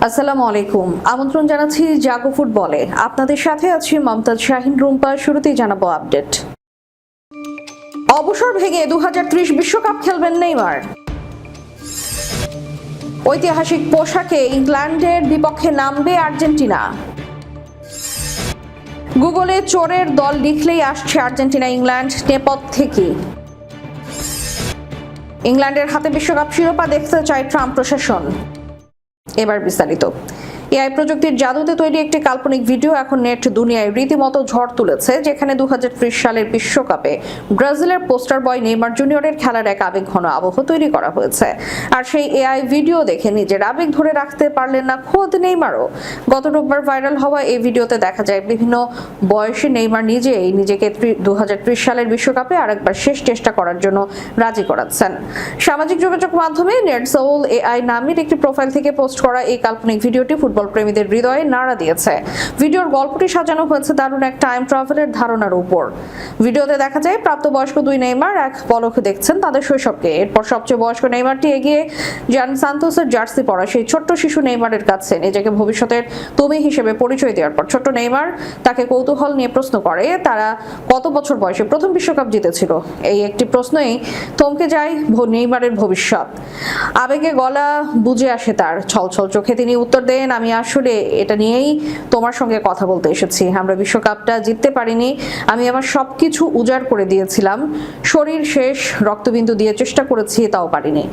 আসসালামু আলাইকুম। আমন্ত্রণ জানাচ্ছি জাগো ফুটবলে। আপনাদের সাথে আছি মমতাজ শাহিন রুম্পা। শুরুতেই জানাবো আপডেট। অবসর ভেঙে 2030 বিশ্বকাপ খেলবেন নেইমার। ঐতিহাসিক পোশাকে ইংল্যান্ডের বিপক্ষে নামবে আর্জেন্টিনা। গুগলে চোরের দল লিখলেই আসছে আর্জেন্টিনা ইংল্যান্ড নেপথ্য থেকে। ইংল্যান্ডের হাতে বিশ্বকাপ শিরোপা দেখতে চায় ট্রাম্প প্রশাসন। এবার বিস্তারিত। এআই প্রযুক্তির জাদুতে তৈরি একটি কাল্পনিক ভিডিও এখন নেট দুনিয়ায় রীতিমতো ঝড় তুলেছে, যেখানে 2030 সালের বিশ্বকাপে ব্রাজিলের পোস্টার বয় নেইমার জুনিয়রের খেলার এক আবেগঘন আবহ তৈরি করা হয়েছে। আর সেই এআই ভিডিও দেখে নিজের আবেগ ধরে রাখতে পারলেন না খোদ নেইমারও। গত রোববার ভাইরাল হওয়া এই ভিডিওতে দেখা যায় বিভিন্ন বয়সী নেইমার নিজেকে 2030 সালের বিশ্বকাপে আরেকবার শেষ চেষ্টা করার জন্য রাজি করাচ্ছেন। সামাজিক যোগাযোগ মাধ্যমে নেট সোল এআই নামের একটি প্রোফাইল থেকে পোস্ট করা এই কাল্পনিক ভিডিওটি ফুটবল প্রেমীদের হৃদয়ে নাড়া দিয়েছে। ভিডিওর গল্পটি সাজানো হয়েছে দারুণ এক টাইম ট্রাভেলের ধারণার উপর। ভিডিওতে দেখা যায় প্রাপ্তবয়স্ক দুই নেইমার এক পলকে দেখছেন তাদের শৈশবকে। এরপর সবচেয়ে বয়স্ক নেইমারটি এগিয়ে যান সান্তোসের জার্সি পরা সেই ছোট্ট শিশু নেইমারের কাছে, নিজেকে ভবিষ্যতের তুমি হিসেবে পরিচয় দেওয়ার পর ছোট্ট নেইমার তাকে কৌতূহল নিয়ে প্রশ্ন করে তারা কত বছর বয়সে প্রথম বিশ্বকাপ জিতেছিল। এই একটি প্রশ্নই থমকে যায় নেইমারের ভবিষ্যৎ। আবেগে গলা বুঝে আসে তার, ছলছল চোখে তিনি উত্তর দেন, আমি আসলে এটা নিয়েই তোমার সঙ্গে কথা বলতে এসেছি। আমরা বিশ্বকাপটা জিততে পারিনি, আমি আমার সবকিছু উজাড় করে দিয়েছিলাম, শরীর শেষ রক্তবিন্দু দিয়ে চেষ্টা করেছি, তাও পারিনি।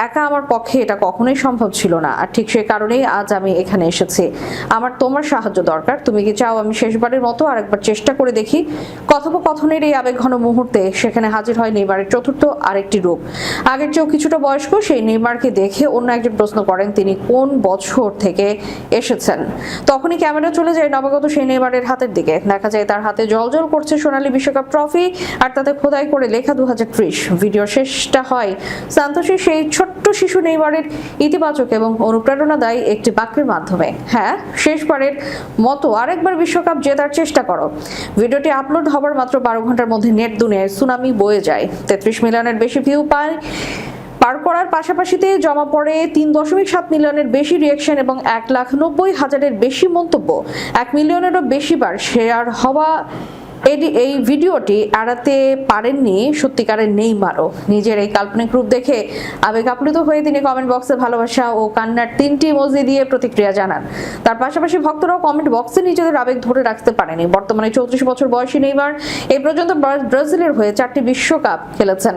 একা আমার পক্ষে এটা কখনোই সম্ভব ছিল না, আর ঠিক সে কারণেই আজ আমি এখানে এসেছি। আমার তোমার সাহায্য দরকার। তুমি কি চাও আমি শেষবারের মতো আরেকবার চেষ্টা করে দেখি? কথোপকথনের এই আবেগঘন মুহূর্তে সেখানে হাজির হয় নেইমারের চতুর্থ আরেকটি রূপ। আগের চেয়েও কিছুটা বয়স্ক সেই নেইমারকে দেখে অন্য একজন প্রশ্ন করেন তিনি কোন বছর থেকে এসেছেন। তখনই ক্যামেরা চলে যায় নবাগত সেই নেইমারের হাতের দিকে। দেখা যায় তার হাতে জলজল করছে সোনালী বিশ্বকাপ ট্রফি, আর তাতে খোদাই করে লেখা 2030। ভিডিও শেষটা হয় সান্তোসের সেই ছোট্ট শিশু নেইমারের ইতিবাচক এবং অনুপ্রেরণাদায়ী একটি বাক্যের মাধ্যমে, হ্যাঁ, শেষবারের মতো আরেকবার বিশ্বকাপ জেতার চেষ্টা করো। ভিডিওটি আপলোড হবার মাত্র 12 ঘন্টার মধ্যে নেট দুনিয়ায় সুনামি বয়ে যায়। 33 মিলিয়নের বেশি ভিউ পায়। পার করার পাশাপাশিতে জমা পড়ে 3.7 মিলিয়নের বেশি রিঅ্যাকশন এবং 1,90,000-এর বেশি মন্তব্য। 1 মিলিয়নেরও বেশি বার শেয়ার হওয়া এই ভিডিওটি এড়াতে পারেননি সত্যিকারের নেইমারও। নিজের এই কাল্পনিক রূপ দেখে আবেগ আপ্লুত হয়ে তিনি কমেন্ট বক্সে ভালোবাসা ও কান্নার 3টি ইমোজি দিয়ে প্রতিক্রিয়া জানান। তার পাশাপাশি ভক্তরাও কমেন্ট বক্সে নিজেদের আবেগ ধরে রাখতে পারেনি। বর্তমানে 34 বছর বয়সী নেইমার এই পর্যন্ত ব্রাজিলের হয়ে 4টি বিশ্বকাপ খেলেছেন।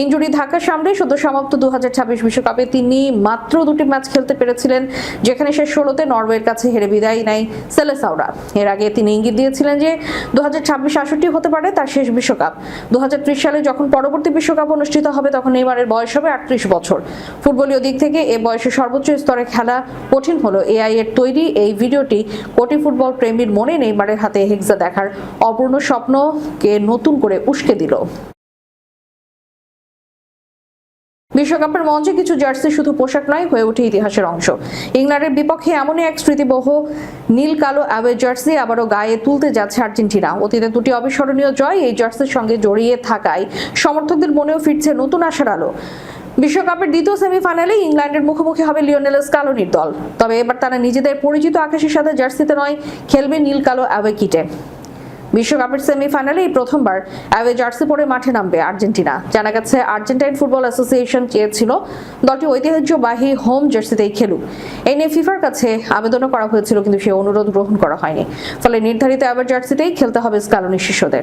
ইনজুরি ধাক্কা সামলে সদ্য সমাপ্ত 2026 বিশ্বকাপে তিনি মাত্র 2টি ম্যাচ খেলতে পেরেছিলেন, যেখানে শেষ 16তে নরওয়ের কাছে হেরে বিদায় নেয় সেলেসাওরা। এর আগে তিনি ইঙ্গিত দিয়েছিলেন যে 2026-68 হতে পারে তার শেষ বিশ্বকাপ। 2030 সালে যখন পরবর্তী বিশ্বকাপ অনুষ্ঠিত হবে তখন নেইমারের বয়স হবে 38 বছর। ফুটবলীয় দিক থেকে এ বয়সে সর্বোচ্চ স্তরে খেলা কঠিন হলো এআই এর তৈরি এই ভিডিওটি কোটি ফুটবল প্রেমীর মনে নেইমারের হাতে হেক্সা দেখার অপূর্ণ স্বপ্নকে নতুন করে উস্কে দিল। বিশ্বকাপের মঞ্চে কিছু জার্সি শুধু পোশাক নয়, হয়ে ওঠে ইতিহাসের অংশ। ইংল্যান্ডের বিপক্ষে এমনই এক স্মৃতিবহ নীল কালো অ্যাওয়ে জার্সি আবারও গায়ে তুলতে যাচ্ছে আর্জেন্টিনা। অতীতে 2টি অবিস্মরণীয় জয় এই জার্সির সঙ্গে জড়িয়ে থাকায় সমর্থকদের মনেও ফিরছে নতুন আশার আলো। বিশ্বকাপের দ্বিতীয় সেমিফাইনালে ইংল্যান্ডের মুখোমুখি হবে লিওনেল স্কালোনির দল। তবে এবার তারা নিজেদের পরিচিত আকাশের সাথে জার্সিতে নয়, খেলবে নীল কালো অ্যাওয়ে কিটে। বিশ্বকাপের সেমিফাইনালে এই প্রথমবার অ্যাওয়ে জার্সি পরে মাঠে নামবে আর্জেন্টিনা। জানা গেছে আর্জেন্টাইন ফুটবল অ্যাসোসিয়েশন চেয়েছিল দলটি ঐতিহ্যবাহী হোম জার্সিতেই খেলুক। এই নিয়ে ফিফার কাছে আবেদনও করা হয়েছিল, কিন্তু সেই অনুরোধ গ্রহণ করা হয়নি। ফলে নির্ধারিত অ্যাওয়ে জার্সিতেই খেলতে হবে স্কালোনি শিষ্যদের।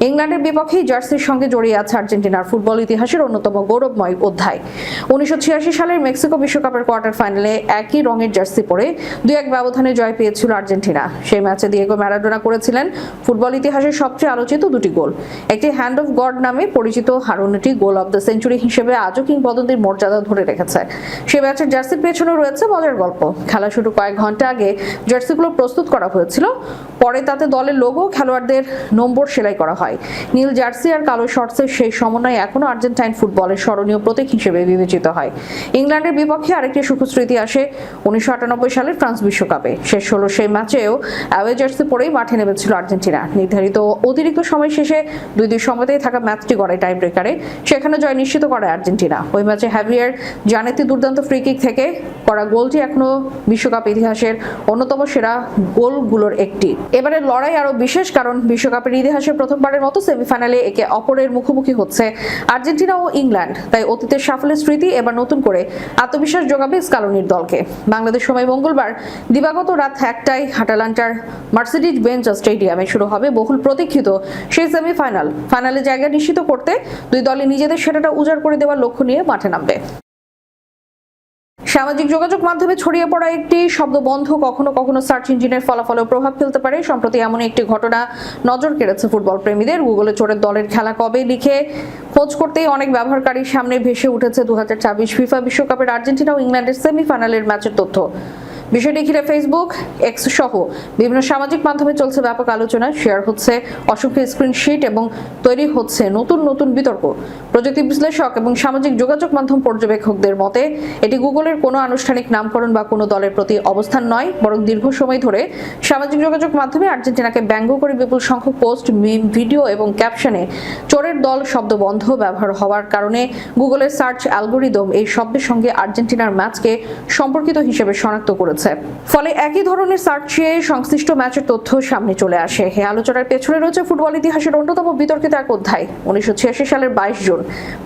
ইংল্যান্ডের বিপক্ষে জার্সির সঙ্গে জড়িয়ে আছে আর্জেন্টিনার ফুটবল ইতিহাসের অন্যতম গৌরবময় অধ্যায়। 1986 সালের মেক্সিকো বিশ্বকাপের কোয়ার্টার ফাইনালে একই রঙের জার্সি পরে 2-1 ব্যবধানে জয় পেয়েছিল আর্জেন্টিনা। সেই ম্যাচে দিয়েগো ম্যারাডোনা করেছিলেন ফুটবল ইতিহাসের সবচেয়ে আলোচিত 2টি গোল। একটি হ্যান্ড অফ গড নামে পরিচিত, আর অন্যটি গোল অব দ্য সেঞ্চুরি হিসেবে আজও কিংবদন্তির মর্যাদা ধরে রেখেছে। সে ম্যাচের জার্সির পেছনে রয়েছে মজার গল্প। খেলা শুরু কয়েক ঘন্টা আগে জার্সিগুলো প্রস্তুত করা হয়েছিল, পরে তাতে দলের লোগো, খেলোয়াড়দের নম্বর সেলাই করা হয়। নীল জার্সি আর কালো শর্টসের সেই সমন্বয় এখনো আর্জেন্টাইন ফুটবলের স্মরণীয় প্রতীক হিসেবে বিবেচিত হয়। ইংল্যান্ডের বিপক্ষে আরেকটি সুখস্মৃতি আসে 1998 সালের ফ্রান্স বিশ্বকাপে। শেষ হলো সেই ম্যাচেও অ্যাওয়ে জার্সি পরেই মাঠে নেমেছিল আর্জেন্টিনা। নির্ধারিত অতিরিক্ত সময় শেষে 2-2 সময়তেই থাকা ম্যাচটি গড়ায় টাই ব্রেকারে। সেখানে জয় নিশ্চিত করে আর্জেন্টিনা। ওই ম্যাচে হ্যাভিয়ার জানেতি দুর্দান্ত ফ্রি কিক থেকে করা গোলটি এখনো বিশ্বকাপ ইতিহাসের অন্যতম সেরা গোলগুলোর একটি। এবারে লড়াই আরো বিশেষ, কারণ বিশ্বকাপের ইতিহাসে প্রথমবারের মতো সেমিফাইনালে একে অপরের মুখোমুখি হচ্ছে আর্জেন্টিনা ও ইংল্যান্ড। তাই অতীতের সাফল্যের স্মৃতি এবার নতুন করে আত্মবিশ্বাস যোগাবে স্কালোনির দলকে। বাংলাদেশ সময় মঙ্গলবার দিবাগত রাত 1টায় আটালান্টার মার্সিডিজ বেঞ্চ স্টেডিয়ামে শুরু হবে বহুল প্রতীক্ষিত সেই সেমিফাইনাল। ফাইনালে জায়গা নিশ্চিত করতে দুই দলই নিজেদের সেরাটা উজাড় করে দেওয়ার লক্ষ্য নিয়ে মাঠে নামবে। সামাজিক যোগাযোগ মাধ্যমে ছড়িয়ে পড়া একটি শব্দ বন্ধ কখনো কখনো সার্চ ইঞ্জিনের ফলাফলেও প্রভাব ফেলতে পারে। সম্প্রতি এমন একটি ঘটনা নজর কেড়েছে ফুটবল প্রেমীদের। গুগলে চোরের দলের খেলা কবে লিখে খোঁজ করতেই অনেক ব্যবহারকারীর সামনে ভেসে উঠেছে 2026 ফিফা বিশ্বকাপের আর্জেন্টিনা ও ইংল্যান্ডের সেমিফাইনালের ম্যাচের তথ্য। বিষয়টি ঘিরে ফেসবুক, এক্স সহ বিভিন্ন সামাজিক মাধ্যমে চলছে ব্যাপক আলোচনা। শেয়ার হচ্ছে অসংখ্য স্ক্রিনশট এবং তৈরি হচ্ছে নতুন নতুন বিতর্ক। প্রযুক্তি বিশ্লেষক এবং সামাজিক যোগাযোগ মাধ্যম পর্যবেক্ষকদের মতে এটি গুগলের কোনো আনুষ্ঠানিক নামকরণ বা কোনো দলের প্রতি অবস্থান নয়, বরং দীর্ঘ সময় ধরে সামাজিক যোগাযোগ মাধ্যমে আর্জেন্টিনাকে ব্যঙ্গ করে বিপুল সংখ্যক পোস্ট, মিম, ভিডিও এবং ক্যাপশনে চোরের দল শব্দ বন্ধ ব্যবহার হওয়ার কারণে গুগলের সার্চ অ্যালগোরিদম এই শব্দের সঙ্গে আর্জেন্টিনার ম্যাচকে সম্পর্কিত হিসেবে শনাক্ত করেছে। ফলে একই ধরনের সার্চে সংশ্লিষ্ট ম্যাচের তথ্য সামনে চলে আসে। এই আলোচনার পেছনে রয়েছে ফুটবল ইতিহাসের অন্যতম বিতর্কিত এক অধ্যায়। 1986 সালের 22 জুন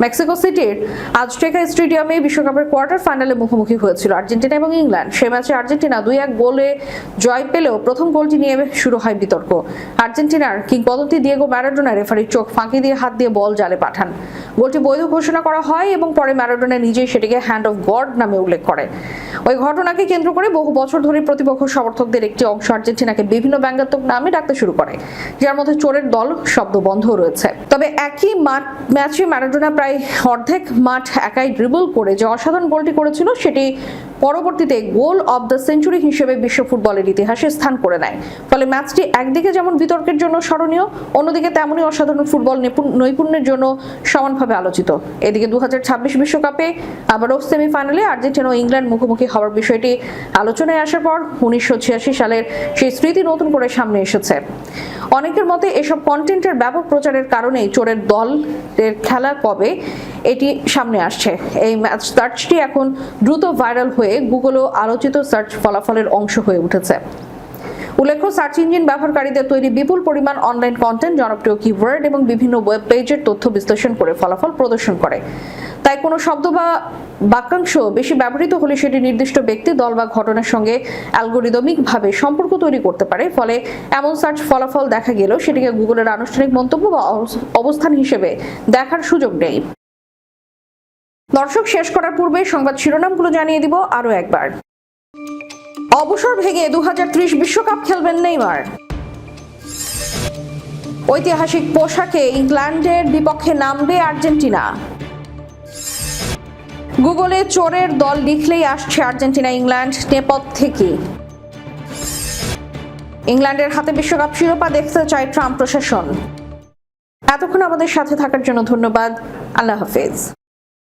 মেক্সিকো সিটির আজটেকা স্টেডিয়ামে বিশ্বকাপের কোয়ার্টার ফাইনালে মুখোমুখি হয়েছিল আর্জেন্টিনা এবং ইংল্যান্ড। সে ম্যাচে আর্জেন্টিনা 2-1 গোলে জয় পেলেও প্রথম গোলটি নিয়ে শুরু হয় বিতর্ক। আর্জেন্টিনার কিংবদন্তি দিয়েগো ম্যারাডোনা রেফারির চোখ ফাঁকি দিয়ে হাত দিয়ে বল জালে পাঠান। গোলটি বৈধ ঘোষণা করা হয় এবং পরে ম্যারাডোনা নিজেই সেটিকে হ্যান্ড অফ গড নামে উল্লেখ করে। ওই ঘটনাকে কেন্দ্র করে বহু বছর ধরে প্রতিপক্ষ সমর্থকদের একটি অংশ আর্জেন্টিনাকে বিভিন্ন ব্যঙ্গাত্মক নামে ডাকতে শুরু করে, যার মধ্যে চোরের দল শব্দ বন্ধ রয়েছে। তবে একই ম্যাচে ম্যারাডোনা প্রায় অর্ধেক মাঠ একাই ড্রিবল করে যে অসাধারণ গোলটি করেছিল সেটি পরবর্তীতে গোল অব দ্য সেঞ্চুরি হিসেবে বিশ্ব ফুটবলের ইতিহাসে স্থান করে নেয়। ফলে ম্যাচটি একদিকে যেমন বিতর্কের জন্য স্মরণীয়, অন্যদিকে তেমনই অসাধারণ ফুটবল নৈপুণ্যের জন্য সমানভাবে আলোচিত। এদিকে 2026 বিশ্বকাপে আবারও সেমিফাইনালে আর্জেন্টিনা ও ইংল্যান্ড মুখোমুখি হওয়ার বিষয়টি আলোচনায় আসার পর 1986 সালের সেই স্মৃতি নতুন করে সামনে এসেছে। অনেকের মতে এসব কন্টেন্টের ব্যাপক প্রচারের কারণেই চোরের দলের খেলা কবে এটি সামনে আসছে। এই ম্যাচ সার্চটি এখন দ্রুত ভাইরাল হয়ে গুগলও আলোচিত সার্চ ফলাফলের অংশ হয়ে উঠেছে। উল্লেখ্য, সার্চ ইঞ্জিন ব্যবহারকারীদের তৈরি বিপুল পরিমাণ অনলাইন কন্টেন্ট জনপ্রিয় কিওয়ার্ড এবং বিভিন্ন ওয়েব পেজের তথ্য বিশ্লেষণ করে ফলাফল প্রদর্শন করে। তাই কোনো শব্দ বা বাক্যাংশ বেশি ব্যবহৃত হলে সেটি নির্দিষ্ট ব্যক্তি, দল বা ঘটনার সঙ্গে অ্যালগোরিদমিকভাবে সম্পর্ক তৈরি করতে পারে। ফলে এমন সার্চ ফলাফল দেখা গেলেও সেটিকে গুগলের আনুষ্ঠানিক মন্তব্য বা অবস্থান হিসেবে দেখার সুযোগ নেই। দর্শক, শেষ করার পূর্বে সংবাদ শিরোনামগুলো জানিয়ে দিব আরো একবার। অবসর ভেঙে 2030 বিশ্বকাপ খেলবেন নেইমার। ঐতিহাসিক পোশাকে ইংল্যান্ডের বিপক্ষে নামবে আর্জেন্টিনা। গুগলে চোরের দল লিখলেই আসছে আর্জেন্টিনা ইংল্যান্ড নেপথ্য থেকে। ইংল্যান্ডের হাতে বিশ্বকাপ শিরোপা দেখতে চায় ট্রাম্প প্রশাসন। এতক্ষণ আমাদের সাথে থাকার জন্য ধন্যবাদ। আল্লাহ হাফেজ।